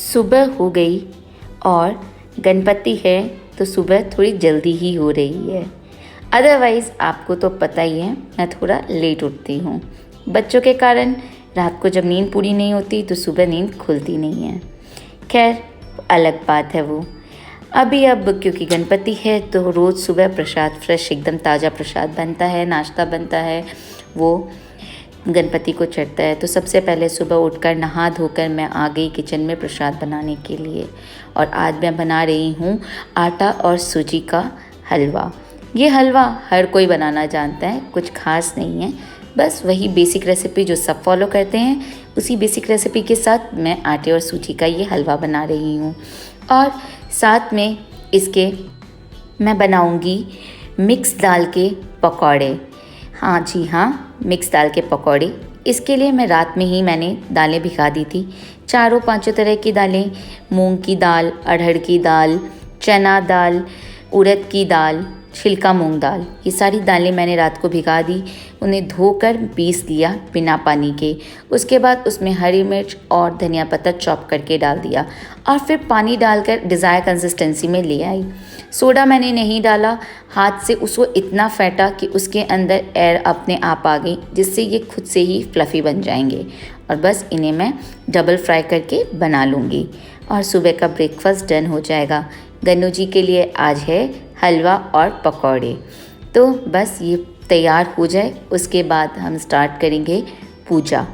सुबह हो गई और गणपति है तो सुबह थोड़ी जल्दी ही हो रही है। अदरवाइज़ आपको तो पता ही है मैं थोड़ा लेट उठती हूँ। बच्चों के कारण रात को जब नींद पूरी नहीं होती तो सुबह नींद खुलती नहीं है। खैर अलग बात है वो। अब क्योंकि गणपति है तो रोज़ सुबह प्रसाद फ्रेश एकदम ताज़ा प्रसाद बनता है, नाश्ता बनता है, वो गणपति को चढ़ता है। तो सबसे पहले सुबह उठकर नहा धोकर मैं आ गई किचन में प्रसाद बनाने के लिए। और आज मैं बना रही हूँ आटा और सूजी का हलवा। ये हलवा हर कोई बनाना जानता है, कुछ खास नहीं है, बस वही बेसिक रेसिपी जो सब फॉलो करते हैं उसी बेसिक रेसिपी के साथ मैं आटे और सूजी का ये हलवा बना रही हूँ। और साथ में इसके मैं बनाऊँगी मिक्स दाल के पकौड़े। हाँ जी हाँ, मिक्स दाल के पकौड़े। इसके लिए मैं रात में ही मैंने दालें भिगा दी थी, चारों पांचों तरह की दालें, मूंग की दाल, अरहर की दाल, चना दाल, उड़द की दाल, छिलका मूंग दाल, ये सारी दालें मैंने रात को भिगा दी। उन्हें धोकर पीस लिया बिना पानी के। उसके बाद उसमें हरी मिर्च और धनिया पत्ता चॉप करके डाल दिया और फिर पानी डालकर डिज़ायर कंसिस्टेंसी में ले आई। सोडा मैंने नहीं डाला, हाथ से उसको इतना फेंटा कि उसके अंदर एयर अपने आप आ गई, जिससे ये खुद से ही फ्लफ़ी बन जाएंगे। और बस इन्हें मैं डबल फ्राई करके बना लूँगी और सुबह का ब्रेकफास्ट डन हो जाएगा। गन्नू जी के लिए आज है हलवा और पकौड़े। तो बस ये तैयार हो जाए उसके बाद हम स्टार्ट करेंगे पूजा।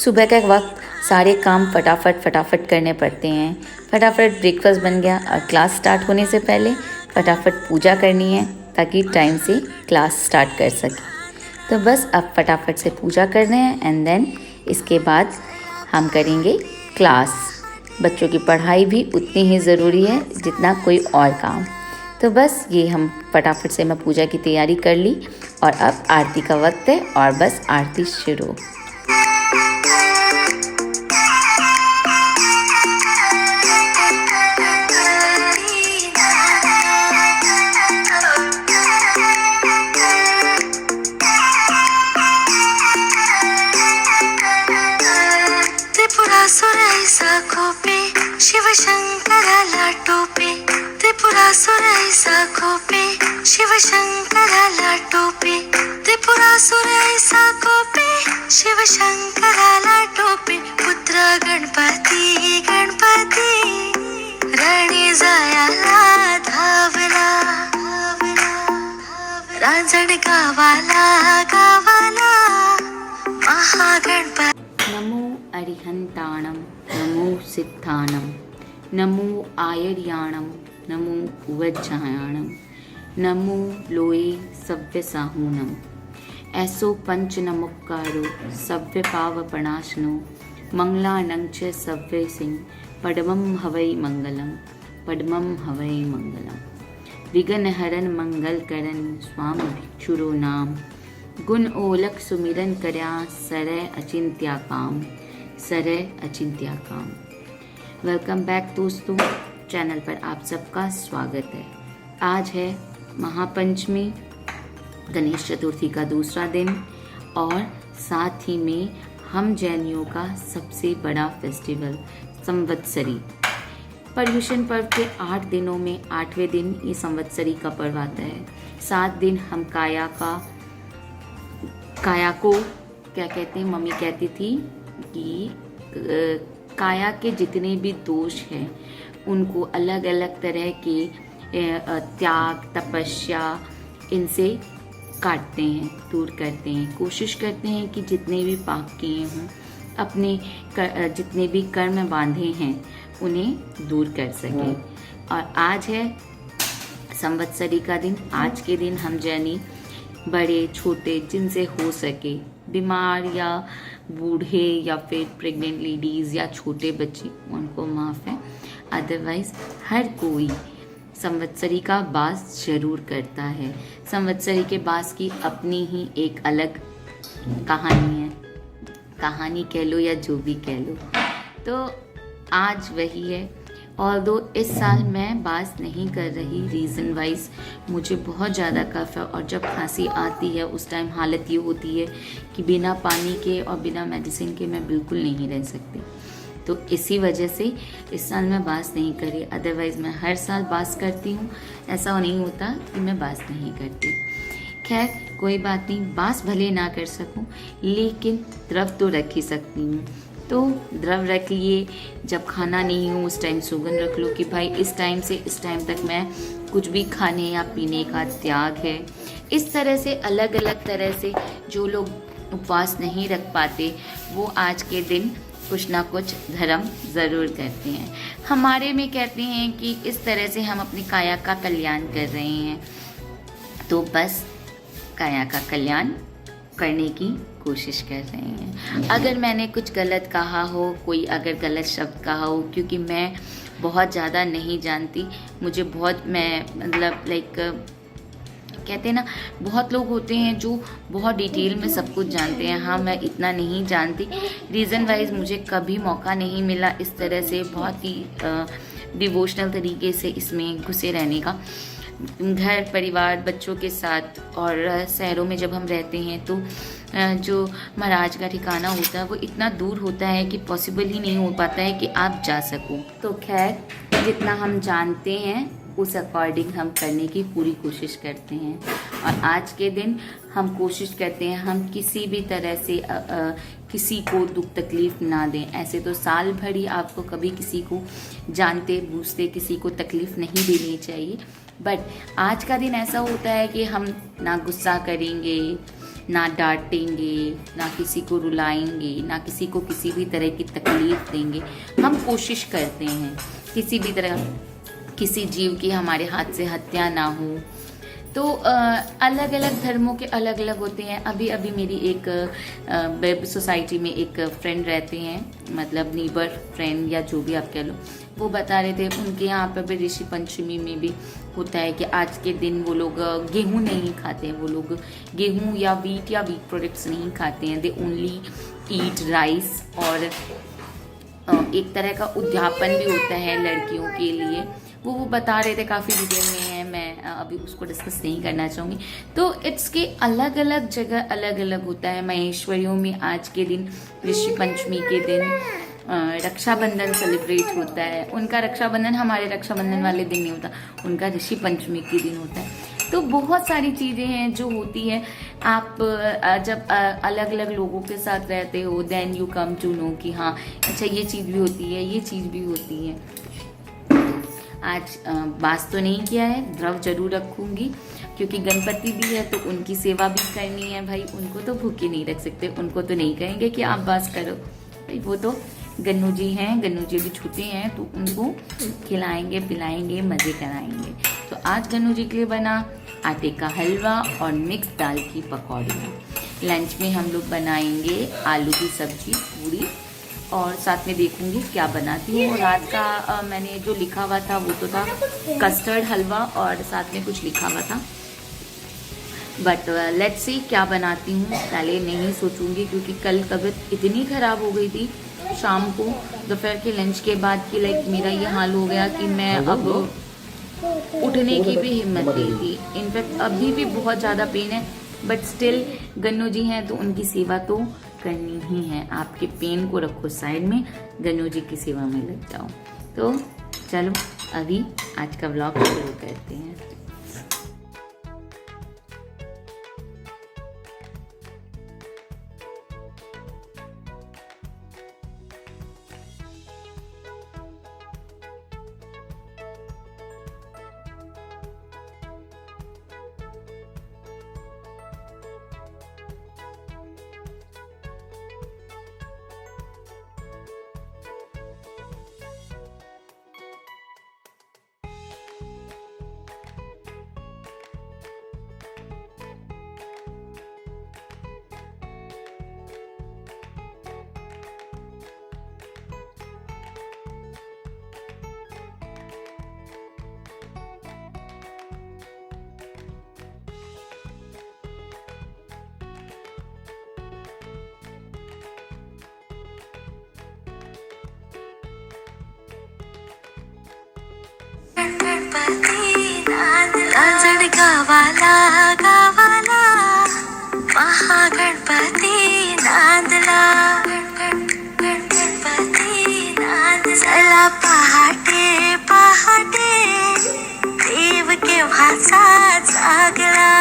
सुबह का वक्त सारे काम फटाफट करने पड़ते हैं। फटाफट ब्रेकफास्ट बन गया और क्लास स्टार्ट होने से पहले फटाफट पूजा करनी है ताकि टाइम से क्लास स्टार्ट कर सके। तो बस अब फटाफट से पूजा करना है एंड देन इसके बाद हम करेंगे क्लास। बच्चों की पढ़ाई भी उतनी ही ज़रूरी है जितना कोई और काम। तो बस ये हम फटाफट से मैं पूजा की तैयारी कर ली और अब आरती का वक्त है और बस आरती शुरू। शिव शंकराला टोपे त्रिपुरासुरैसा खोपे, शिव शंकराला टोपे त्रिपुरासुरैसा खोपे, शिव शंकराला टोपे। पुत्र गणपती रणी जायाला धावला, रांजण गावाला महागणपती। नमो अरिहंताणं नमो सिद्धाणं नमो आयर्याणं नमो उवज्जायाणं नमो लोये सव्यसाहूणं। ऐसो पंच नमोक्कारो सव्य पावपणाशनो मंगलानं च सव्य सिंह पद्मं हवै मंगलम्। विघ्न हरन मंगल करन स्वामी भिक्षुरो नाम, गुण ओलख सुमिरन करया सरय अचिंत्या काम। वेलकम बैक दोस्तों, चैनल पर आप सबका स्वागत है। आज है महापंचमी, गणेश चतुर्थी का दूसरा दिन और साथ ही में हम जैनियों का सबसे बड़ा फेस्टिवल संवत्सरी। पर्युषण पर्व के 8 दिनों में 8वें दिन ये संवत्सरी का पर्व आता है। 7 दिन हम काया को क्या कहते हैं, मम्मी कहती थी कि काया के जितने भी दोष हैं उनको अलग अलग तरह के त्याग तपस्या इनसे काटते हैं, दूर करते हैं। कोशिश करते हैं कि जितने भी पाप किए हों, अपने जितने भी कर्म बांधे हैं उन्हें दूर कर सकें। और आज है संवत्सरी का दिन। आज के दिन हम जैनी बड़े छोटे जिनसे हो सके, बीमार या बूढ़े या फिर प्रेग्नेंट लेडीज़ या छोटे बच्चे, उनको माफ़ है। अदरवाइज़ हर कोई संवत्सरी का बास जरूर करता है। संवत्सरी के बास की अपनी ही एक अलग कहानी है, कहानी कह लो या जो भी कह लो। तो आज वही है ऑल्दो इस साल मैं बास नहीं कर रही, रीज़न वाइज मुझे बहुत ज़्यादा कफ है और जब खांसी आती है उस टाइम हालत ये होती है कि बिना पानी के और बिना मेडिसिन के मैं बिल्कुल नहीं रह सकती। तो इसी वजह से इस साल मैं बास नहीं करी, अदरवाइज़ मैं हर साल बास करती हूँ। ऐसा नहीं होता कि मैं बास नहीं करती। खैर कोई बात नहीं, बास भले ना कर सकूं लेकिन द्रव तो रख ही सकती हूँ। तो द्रव रख लिए, जब खाना नहीं हो उस टाइम सुगंध रख लो कि भाई इस टाइम से इस टाइम तक मैं कुछ भी खाने या पीने का त्याग है। इस तरह से अलग अलग तरह से जो लोग उपवास नहीं रख पाते वो आज के दिन कुछ ना कुछ धर्म ज़रूर करते हैं। हमारे में कहते हैं कि इस तरह से हम अपनी काया का कल्याण कर रहे हैं, तो बस काया का कल्याण करने की कोशिश कर रहे हैं। अगर मैंने कुछ गलत कहा हो, कोई अगर गलत शब्द कहा हो, क्योंकि मैं बहुत ज़्यादा नहीं जानती, मुझे बहुत मैं मतलब लाइक कहते हैं ना, बहुत लोग होते हैं जो बहुत डिटेल में सब कुछ जानते हैं। हाँ, मैं इतना नहीं जानती। रीज़न वाइज मुझे कभी मौका नहीं मिला इस तरह से बहुत ही डिवोशनल तरीके से इसमें घुसे रहने का। घर परिवार बच्चों के साथ और शहरों में जब हम रहते हैं तो जो महाराज का ठिकाना होता है वो इतना दूर होता है कि पॉसिबल ही नहीं हो पाता है कि आप जा सको। तो खैर जितना हम जानते हैं उस अकॉर्डिंग हम करने की पूरी कोशिश करते हैं। और आज के दिन हम कोशिश करते हैं हम किसी भी तरह से किसी को दुख तकलीफ ना दें। ऐसे तो साल भर ही आपको कभी किसी को जानते बूझते किसी को तकलीफ नहीं देनी चाहिए, बट आज का दिन ऐसा होता है कि हम ना गुस्सा करेंगे, ना डांटेंगे, ना किसी को रुलाएंगे, ना किसी को किसी भी तरह की तकलीफ देंगे। हम कोशिश करते हैं किसी भी तरह किसी जीव की हमारे हाथ से हत्या ना हो। तो अलग अलग धर्मों के अलग अलग होते हैं। अभी अभी मेरी एक वेब सोसाइटी में एक फ्रेंड रहते हैं, मतलब नीबर फ्रेंड या जो भी आप कह लो, वो बता रहे थे उनके यहाँ पे भी ऋषि पंचमी में भी होता है कि आज के दिन वो लोग गेहूँ नहीं खाते हैं। वो लोग गेहूँ या वीट प्रोडक्ट्स नहीं खाते हैं। They only eat rice. और एक तरह का उद्यापन भी होता है लड़कियों के लिए, वो बता रहे थे, काफ़ी डिटेल में है, मैं अभी उसको डिस्कस नहीं करना चाहूँगी। तो इट्स के अलग अलग जगह अलग अलग होता है। महेश्वरियों में आज के दिन ऋषि पंचमी के दिन रक्षाबंधन सेलिब्रेट होता है। उनका रक्षाबंधन हमारे रक्षाबंधन वाले दिन नहीं होता, उनका ऋषि पंचमी के दिन होता है। तो बहुत सारी चीज़ें हैं जो होती है। आप जब अलग अलग लोगों के साथ रहते हो then you come to know कि हाँ अच्छा ये चीज़ भी होती है, ये चीज़ भी होती है। आज बास तो नहीं किया है, द्रव जरूर रखूंगी क्योंकि गणपति भी है तो उनकी सेवा भी करनी है। भाई उनको तो भूखे नहीं रख सकते, उनको तो नहीं कहेंगे कि आप बास करो। भाई वो तो गन्नू जी हैं, गन्नू जी भी छूटे हैं तो उनको खिलाएंगे पिलाएंगे मज़े कराएंगे। तो आज गन्नू जी के लिए बना आटे का हलवा और मिक्स दाल की पकौड़ियाँ। लंच में हम लोग बनाएंगे आलू की सब्जी पूरी और साथ में देखूंगी क्या बनाती हूँ। रात का मैंने जो लिखा हुआ था वो तो था कस्टर्ड हलवा और साथ में कुछ लिखा हुआ था, बट लेट्स सी क्या बनाती हूँ। पहले नहीं सोचूंगी क्योंकि कल तबीयत इतनी ख़राब हो गई थी शाम को दोपहर के लंच के बाद कि लाइक मेरा ये हाल हो गया कि मैं अब उठने की भी हिम्मत नहीं थी। इनफैक्ट अभी भी बहुत ज़्यादा पेन है, बट स्टिल गन्नू जी हैं तो उनकी सेवा तो करनी ही है। आपके पेन को रखो साइड में, गन्नू जी की सेवा में लग जाओ। तो चलो अभी आज का व्लॉग शुरू करते हैं। रांजणगावाला गावाला महागणपती नांदला गणपती नांदला चला पहाटे पहाटे देव केव्हाचा जागला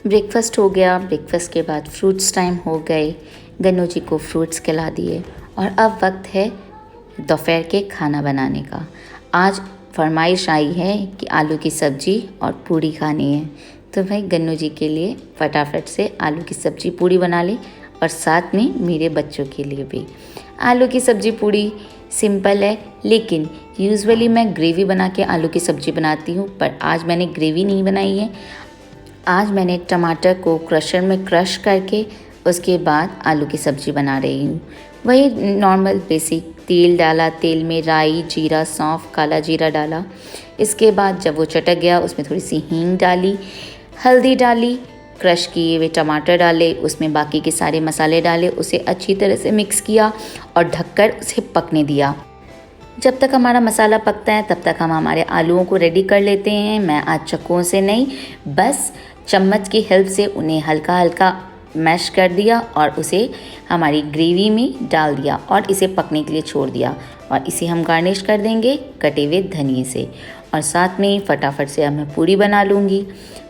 ब्रेकफास्ट हो गया। ब्रेकफास्ट के बाद फ्रूट्स टाइम हो गए। गन्नू जी को फ्रूट्स खिला दिए और अब वक्त है दोपहर के खाना बनाने का। आज फरमाइश आई है कि आलू की सब्ज़ी और पूड़ी खानी है, तो भाई गन्नू जी के लिए फटाफट से आलू की सब्ज़ी पूड़ी बना ली और साथ में मेरे बच्चों के लिए भी। आलू की सब्ज़ी पूड़ी सिंपल है, लेकिन यूजुअली मैं ग्रेवी बना के आलू की सब्ज़ी बनाती हूँ, पर आज मैंने ग्रेवी नहीं बनाई है। आज मैंने टमाटर को क्रशर में क्रश करके उसके बाद आलू की सब्ज़ी बना रही हूँ। वही नॉर्मल बेसिक तेल डाला, तेल में राई, जीरा, सौंफ, काला जीरा डाला। इसके बाद जब वो चटक गया उसमें थोड़ी सी हींग डाली, हल्दी डाली, क्रश किए हुए टमाटर डाले, उसमें बाकी के सारे मसाले डाले, उसे अच्छी तरह से मिक्स किया और ढककर उसे पकने दिया। जब तक हमारा मसाला पकता है तब तक हम हमारे आलूओं को रेडी कर लेते हैं। मैं आज चक्कुओं से नहीं, बस चम्मच की हेल्प से उन्हें हल्का हल्का मैश कर दिया और उसे हमारी ग्रेवी में डाल दिया और इसे पकने के लिए छोड़ दिया। और इसे हम गार्निश कर देंगे कटे हुए धनिए से। और साथ में फटाफट से अब मैं पूड़ी बना लूँगी।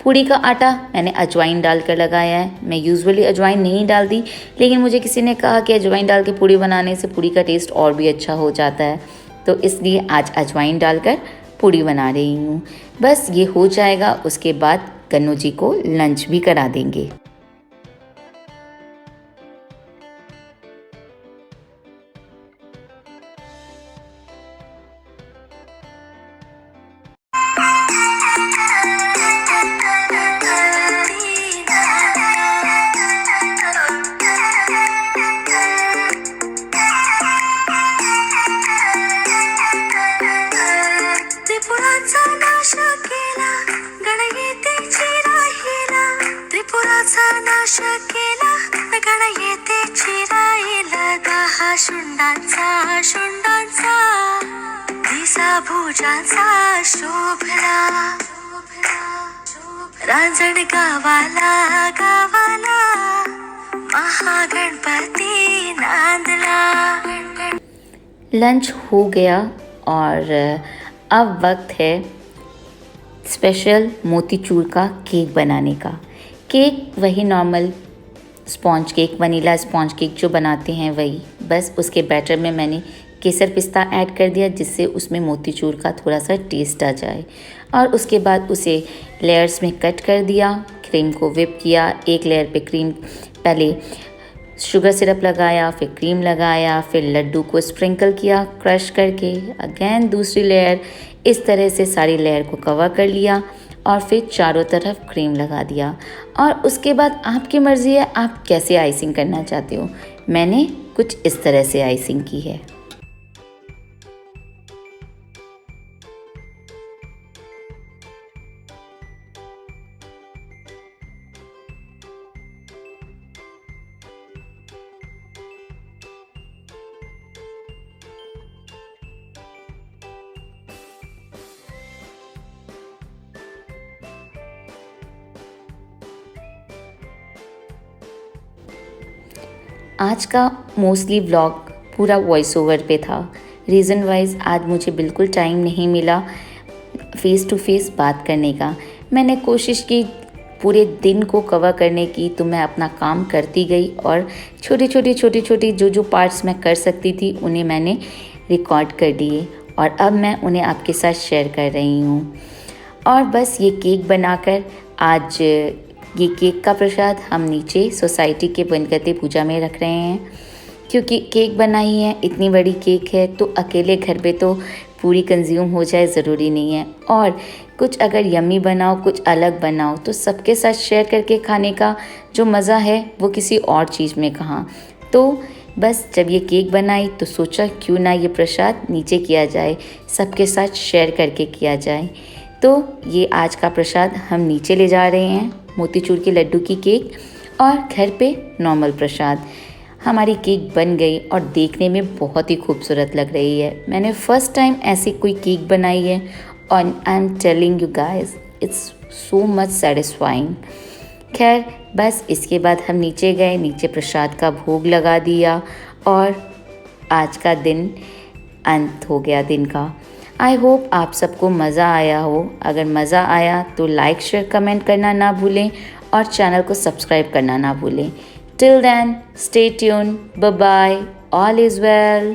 पूड़ी का आटा मैंने अजवाइन डालकर लगाया है। मैं यूजुअली अजवाइन नहीं डालती, लेकिन मुझे किसी ने कहा कि अजवाइन डाल के पूड़ी बनाने से पूड़ी का टेस्ट और भी अच्छा हो जाता है, तो इसलिए आज अजवाइन डालकर पूड़ी बना रही हूँ। बस ये हो जाएगा, उसके बाद गन्नू जी को लंच भी करा देंगे। त्रिपुराचा नाश केला गणयेतेची राहिला, त्रिपुराचा नाश केला गणयेतेची राहिला, 10 शुंडांचा दिसा भुजांचा शोभला, रांजणगावाला गावाला महागणपती नांदला। लंच हो गया और अब वक्त है स्पेशल मोतीचूर का केक बनाने का। केक वही normal sponge cake, vanilla sponge cake जो बनाते हैं वही, बस उसके बैटर में मैंने केसर पिस्ता ऐड कर दिया जिससे उसमें मोतीचूर का थोड़ा सा टेस्ट आ जाए। और उसके बाद उसे लेयर्स में कट कर दिया, क्रीम को व्हिप किया। एक लेयर पे क्रीम, पहले शुगर सिरप लगाया, फिर क्रीम लगाया, फिर लड्डू को स्प्रिंकल किया क्रश करके, अगेन दूसरी लेयर, इस तरह से सारी लेयर को कवर कर लिया और फिर चारों तरफ क्रीम लगा दिया। और उसके बाद आपकी मर्ज़ी है आप कैसे आइसिंग करना चाहते हो। मैंने कुछ इस तरह से आइसिंग की है। आज का मोस्टली व्लॉग पूरा वॉइस ओवर पे था। रीज़न वाइज आज मुझे बिल्कुल टाइम नहीं मिला फ़ेस टू फेस बात करने का। मैंने कोशिश की पूरे दिन को कवर करने की, तो मैं अपना काम करती गई और छोटी जो पार्ट्स मैं कर सकती थी उन्हें मैंने रिकॉर्ड कर दिए और अब मैं उन्हें आपके साथ शेयर कर रही हूँ। और बस ये केक बनाकर आज ये केक का प्रसाद हम नीचे सोसाइटी के गणपति पूजा में रख रहे हैं, क्योंकि केक बनाई है, इतनी बड़ी केक है तो अकेले घर पे तो पूरी कंज्यूम हो जाए ज़रूरी नहीं है। और कुछ अगर यम्मी बनाओ, कुछ अलग बनाओ, तो सबके साथ शेयर करके खाने का जो मज़ा है वो किसी और चीज़ में कहाँ। तो बस जब ये केक बनाई तो सोचा क्यों ना ये प्रसाद नीचे किया जाए, सबके साथ शेयर करके किया जाए। तो ये आज का प्रसाद हम नीचे ले जा रहे हैं, मोतीचूर के लड्डू की केक। और घर पे नॉर्मल प्रसाद। हमारी केक बन गई और देखने में बहुत ही खूबसूरत लग रही है। मैंने फर्स्ट टाइम ऐसी कोई केक बनाई है और I am telling you guys it's so much satisfying. खैर बस इसके बाद हम नीचे गए, नीचे प्रसाद का भोग लगा दिया और आज का दिन अंत हो गया दिन का। आई होप आप सबको मज़ा आया हो। अगर मज़ा आया तो लाइक शेयर कमेंट करना ना भूलें और चैनल को सब्सक्राइब करना ना भूलें। Till then, stay tuned. Bye bye. All is well.